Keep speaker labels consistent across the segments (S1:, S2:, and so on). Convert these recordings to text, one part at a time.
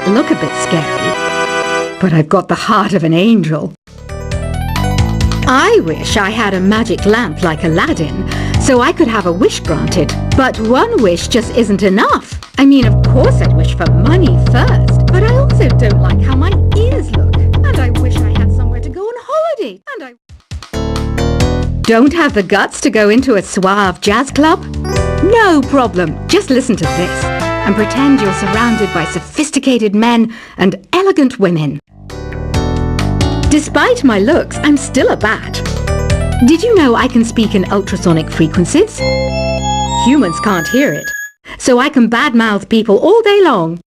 S1: might look a bit scary, but I've got the heart of an angel. I wish I had a magic lamp like Aladdin, so I could have a wish granted. But one wish just isn't enough. I mean, of course I'd wish for money first, but I also don't like how my ears look. And I wish I had somewhere to go on holiday. And I don't have the guts to go into a suave jazz club? No problem. Just listen to this and pretend you're surrounded by sophisticated men and elegant women. Despite my looks, I'm still a bat. Did you know I can speak in ultrasonic frequencies? Humans can't hear it, so I can badmouth people all day long.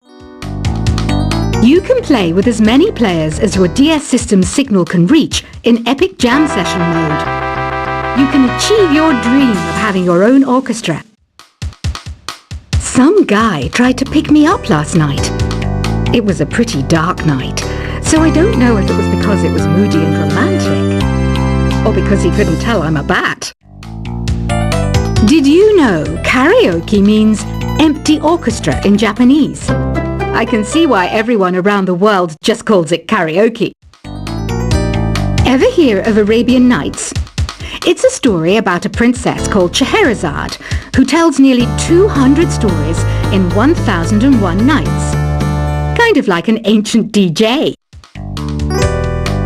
S1: You can play with as many players as your DS system's signal can reach in epic jam session mode. You can achieve your dream of having your own orchestra. Some guy tried to pick me up last night. It was a pretty dark night, so I don't know if it was because it was moody and romantic, or because he couldn't tell I'm a bat. Did you know karaoke means empty orchestra in Japanese? I can see why everyone around the world just calls it karaoke. Ever hear of Arabian Nights? It's a story about a princess called Scheherazade who tells nearly 200 stories in 1001 nights. Kind of like an ancient DJ.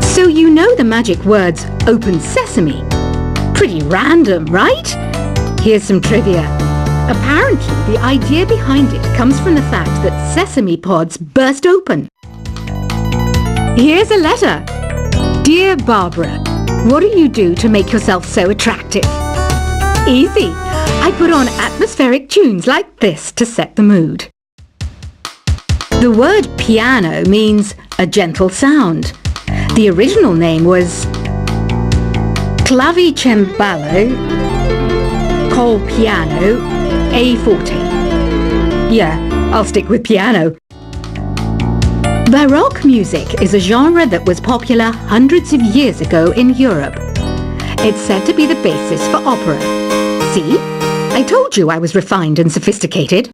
S1: So you know the magic words "Open Sesame"? Pretty random, right? Here's some trivia. Apparently, the idea behind it comes from the fact that sesame pods burst open. Here's a letter. Dear Barbara, what do you do to make yourself so attractive? Easy. I put on atmospheric tunes like this to set the mood. The word piano means a gentle sound. The original name was clavicembalo col piano a forte. Yeah, I'll stick with piano. Baroque music is a genre that was popular hundreds of years ago in Europe. It's said to be the basis for opera. See? I told you I was refined and sophisticated.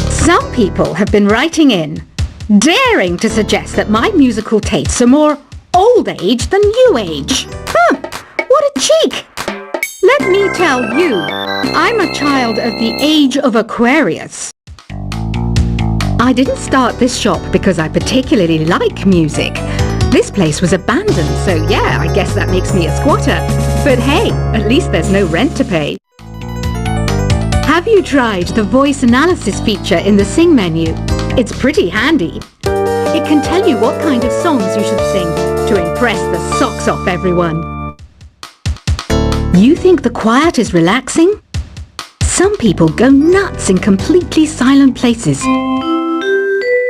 S1: Some people have been writing in, daring to suggest that my musical tastes are more old age than new age. Huh, what a cheek! Let me tell you, I'm a child of the age of Aquarius. I didn't start this shop because I particularly like music. This place was abandoned, so yeah, I guess that makes me a squatter. But hey, at least there's no rent to pay. Have you tried the voice analysis feature in the Sing menu? It's pretty handy. It can tell you what kind of songs you should sing to impress the socks off everyone. You think the quiet is relaxing? Some people go nuts in completely silent places.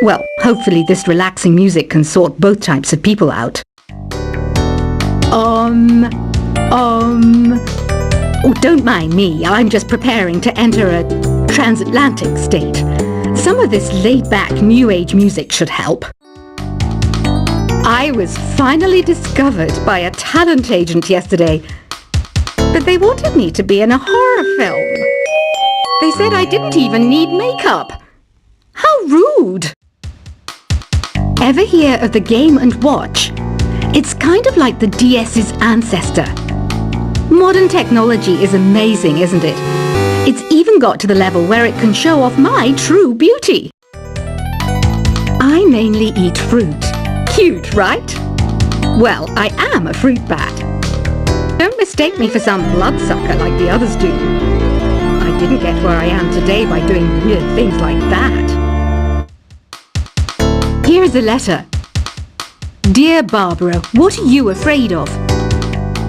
S1: Well, hopefully this relaxing music can sort both types of people out. Oh, don't mind me, I'm just preparing to enter a transatlantic state. Some of this laid-back New Age music should help. I was finally discovered by a talent agent yesterday, but they wanted me to be in a horror film. They said I didn't even need makeup. How rude! Ever hear of the Game & Watch? It's kind of like the DS's ancestor. Modern technology is amazing, isn't it? It's even got to the level where it can show off my true beauty. I mainly eat fruit. Cute, right? Well, I am a fruit bat. Don't mistake me for some bloodsucker like the others do. I didn't get where I am today by doing weird things like that. Here is a letter. Dear Barbara, what are you afraid of?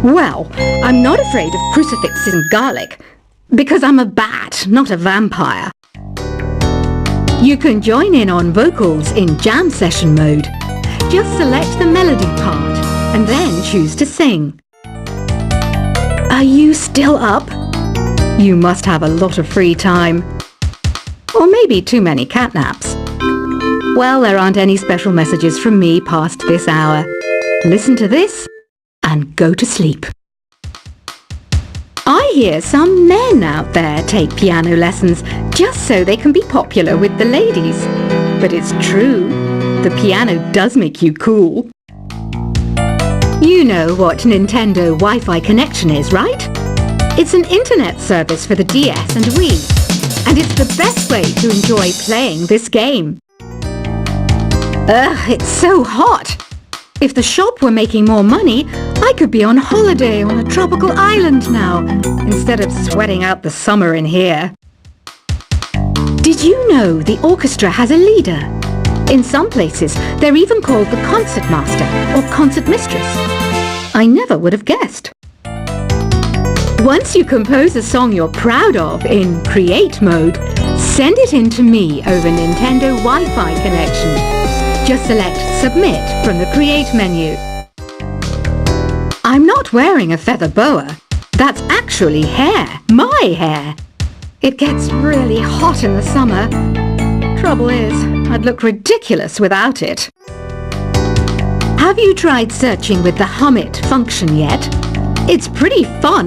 S1: Well, I'm not afraid of crucifixes and garlic, because I'm a bat, not a vampire. You can join in on vocals in jam session mode. Just select the melody part and then choose to sing. Are you still up? You must have a lot of free time. Or maybe too many catnaps. Well, there aren't any special messages from me past this hour. Listen to this and go to sleep. I hear some men out there take piano lessons just so they can be popular with the ladies. but it's true. The piano does make you cool. You know what Nintendo Wi-Fi connection is, right? It's an internet service for the DS and Wii, and it's the best way to enjoy playing this game. Ugh, it's so hot! If the shop were making more money, I could be on holiday on a tropical island now, instead of sweating out the summer in here. Did you know the orchestra has a leader? In some places, they're even called the concert master or concert mistress. I never would have guessed. Once you compose a song you're proud of in Create mode, send it in to me over Nintendo Wi-Fi connection. Just select Submit from the Create menu. I'm not wearing a feather boa. That's actually hair, my hair. It gets really hot in the summer. Trouble is, I'd look ridiculous without it. Have you tried searching with the Hum It function yet? It's pretty fun.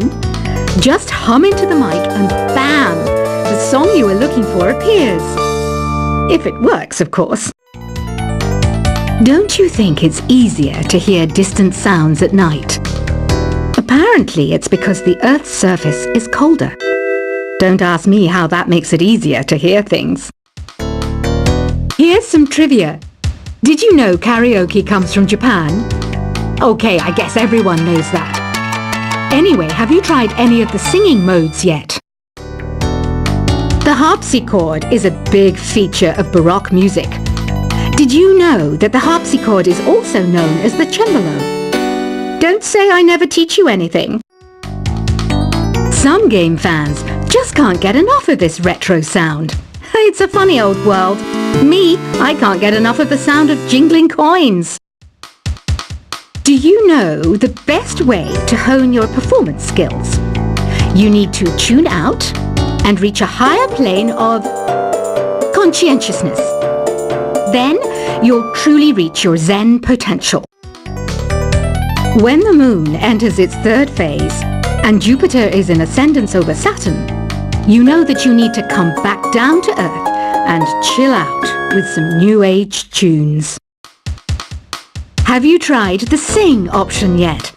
S1: Just hum into the mic and bam! The song you were looking for appears. If it works, of course. Don't you think it's easier to hear distant sounds at night? Apparently it's because the Earth's surface is colder. Don't ask me how that makes it easier to hear things. Here's some trivia. Did you know karaoke comes from Japan? Okay, I guess everyone knows that. Anyway, have you tried any of the singing modes yet? The harpsichord is a big feature of Baroque music. Did you know that the harpsichord is also known as the cembalo? Don't say I never teach you anything. Some game fans just can't get enough of this retro sound. It's a funny old world. Me, I can't get enough of the sound of jingling coins. Do you know the best way to hone your performance skills? You need to tune out and reach a higher plane of conscientiousness. Then you'll truly reach your Zen potential. When the moon enters its third phase and Jupiter is in ascendance over Saturn, you know that you need to come back down to Earth and chill out with some new age tunes. Have you tried the Sing option yet?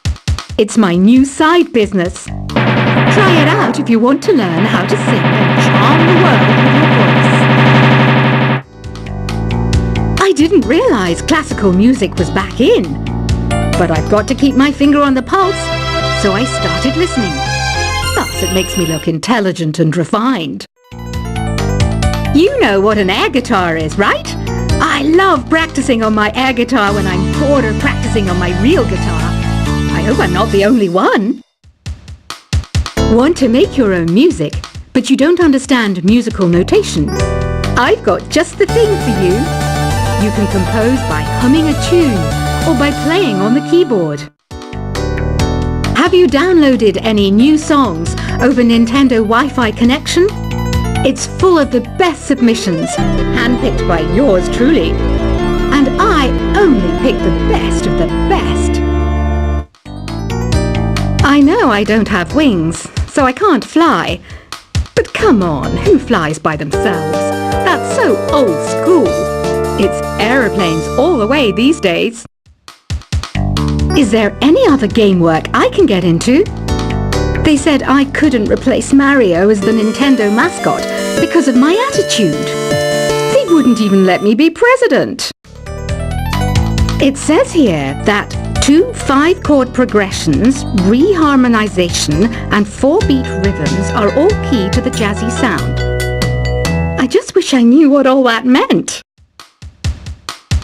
S1: It's my new side business. Try it out if you want to learn how to sing and charm the world with your voice. I didn't realize classical music was back in, but I've got to keep my finger on the pulse, so I started listening. Plus, it makes me look intelligent and refined. You know what an air guitar is, right? I love practicing on my air guitar when I'm bored or practicing on my real guitar. I hope I'm not the only one. Want to make your own music, but you don't understand musical notation? I've got just the thing for you. You can compose by humming a tune or by playing on the keyboard. Have you downloaded any new songs over Nintendo Wi-Fi connection? It's full of the best submissions, handpicked by yours truly. And I only pick the best of the best. I know I don't have wings, so I can't fly. But come on, who flies by themselves? That's so old school. It's aeroplanes all the way these days. Is there any other game work I can get into? They said I couldn't replace Mario as the Nintendo mascot because of my attitude. They wouldn't even let me be president. It says here that 2 5-chord progressions, reharmonization, and 4-beat rhythms are all key to the jazzy sound. I just wish I knew what all that meant.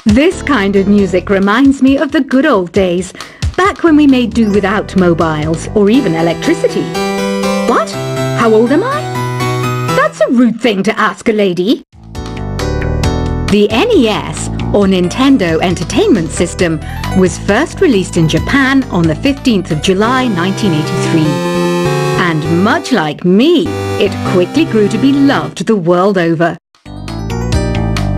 S1: This kind of music reminds me of the good old days, back when we made do without mobiles or even electricity. What? How old am I? That's a rude thing to ask a lady. The NES, or Nintendo Entertainment System, was first released in Japan on the 15th of July 1983. And much like me, it quickly grew to be loved the world over.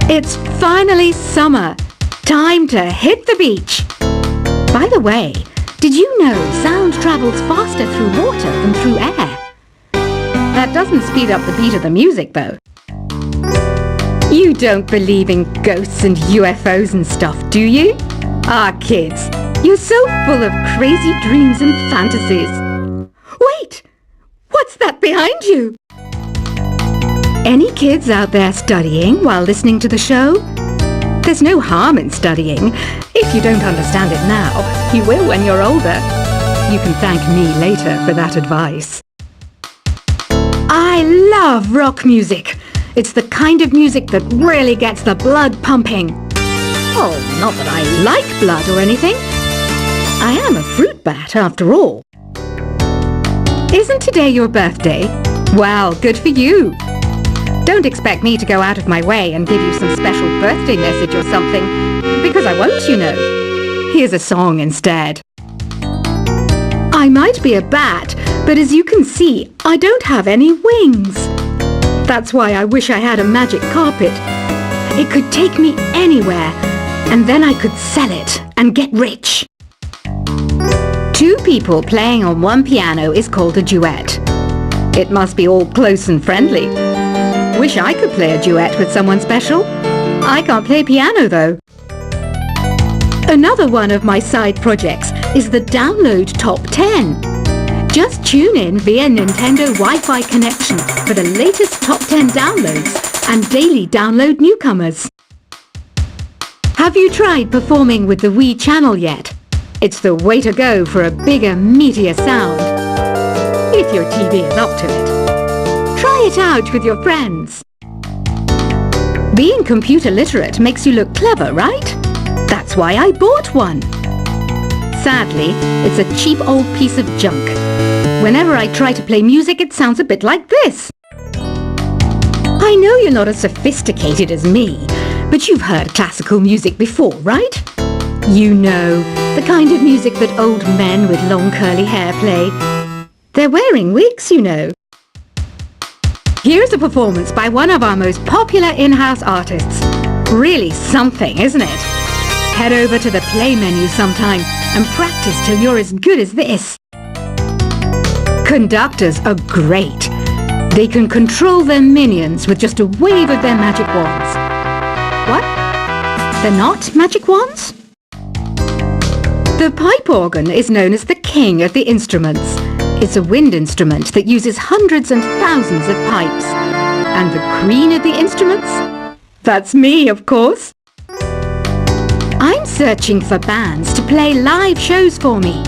S1: It's finally summer. Time to hit the beach. By the way, did you know sound travels faster through water than through air? That doesn't speed up the beat of the music, though. You don't believe in ghosts and UFOs and stuff, do you? Ah, kids, you're so full of crazy dreams and fantasies. Wait! What's that behind you? Any kids out there studying while listening to the show? There's no harm in studying. If you don't understand it now, you will when you're older. You can thank me later for that advice. I love rock music. It's the kind of music that really gets the blood pumping. Oh, not that I like blood or anything. I am a fruit bat after all. Isn't today your birthday? Well, good for you. Don't expect me to go out of my way and give you some special birthday message or something, because I won't, you know. Here's a song instead. I might be a bat, but as you can see, I don't have any wings. That's why I wish I had a magic carpet. It could take me anywhere, and then I could sell it and get rich. Two people playing on one piano is called a duet. It must be all close and friendly. Wish I could play a duet with someone special. I can't play piano though. Another one of my side projects is the Download Top 10. Just tune in via Nintendo Wi-Fi connection for the latest top 10 downloads and daily download newcomers. Have you tried performing with the Wii channel yet? It's the way to go for a bigger, meatier sound. If your TV is up to it. Try it out with your friends. Being computer literate makes you look clever, right? That's why I bought one. Sadly, it's a cheap old piece of junk. Whenever I try to play music, it sounds a bit like this. I know you're not as sophisticated as me, but you've heard classical music before, right? You know, the kind of music that old men with long curly hair play. They're wearing wigs, you know. Here's a performance by one of our most popular in-house artists. Really something, isn't it? Head over to the play menu sometime and practice till you're as good as this. Conductors are great. They can control their minions with just a wave of their magic wands. What? They're not magic wands? The pipe organ is known as the king of the instruments. It's a wind instrument that uses hundreds and thousands of pipes. And the queen of the instruments? That's me, of course. I'm searching for bands to play live shows for me.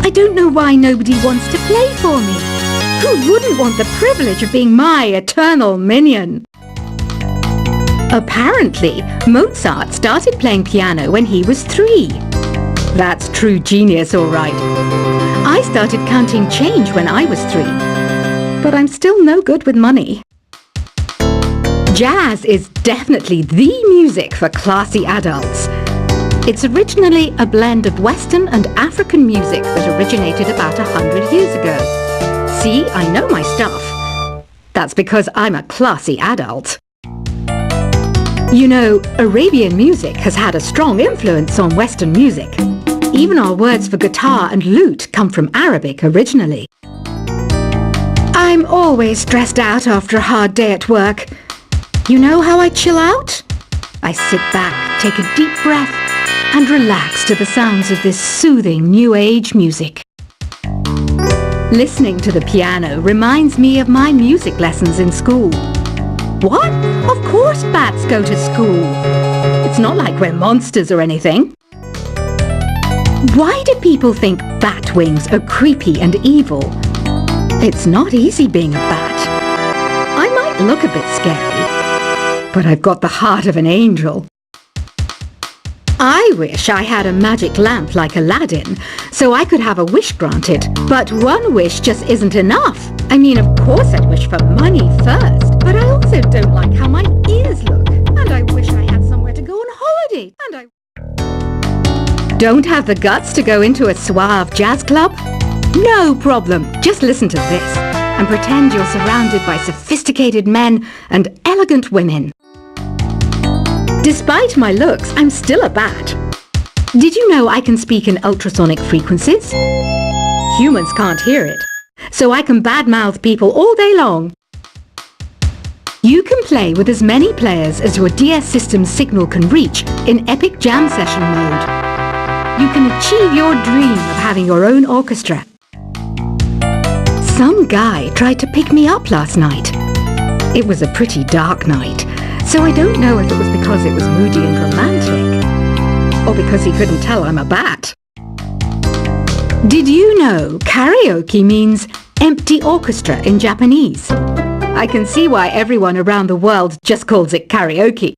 S1: I don't know why nobody wants to play for me. Who wouldn't want the privilege of being my eternal minion? Apparently, Mozart started playing piano when he was 3. That's true genius, all right. I started counting change when I was 3. But I'm still no good with money. Jazz is definitely the music for classy adults. It's originally a blend of Western and African music that originated about 100 years ago. See, I know my stuff. That's because I'm a classy adult. You know, Arabian music has had a strong influence on Western music. Even our words for guitar and lute come from Arabic originally. I'm always stressed out after a hard day at work. You know how I chill out? I sit back, take a deep breath, and relax to the sounds of this soothing New Age music. Listening to the piano reminds me of my music lessons in school. What? Of course bats go to school. It's not like we're monsters or anything. Why do people think bat wings are creepy and evil? It's not easy being a bat. I might look a bit scary, but I've got the heart of an angel. I wish I had a magic lamp like Aladdin, so I could have a wish granted. But one wish just isn't enough. I mean, of course I'd wish for money first, but I also don't like how my ears look. And I wish I had somewhere to go on holiday. And I don't have the guts to go into a suave jazz club? No problem. Just listen to this and pretend you're surrounded by sophisticated men and elegant women. Despite my looks, I'm still a bat. Did you know I can speak in ultrasonic frequencies? Humans can't hear it, so I can badmouth people all day long. You can play with as many players as your DS system's signal can reach in Epic Jam Session mode. You can achieve your dream of having your own orchestra. Some guy tried to pick me up last night. It was a pretty dark night, so I don't know if it was because it was moody and romantic, or because he couldn't tell I'm a bat. Did you know karaoke means empty orchestra in Japanese? I can see why everyone around the world just calls it karaoke.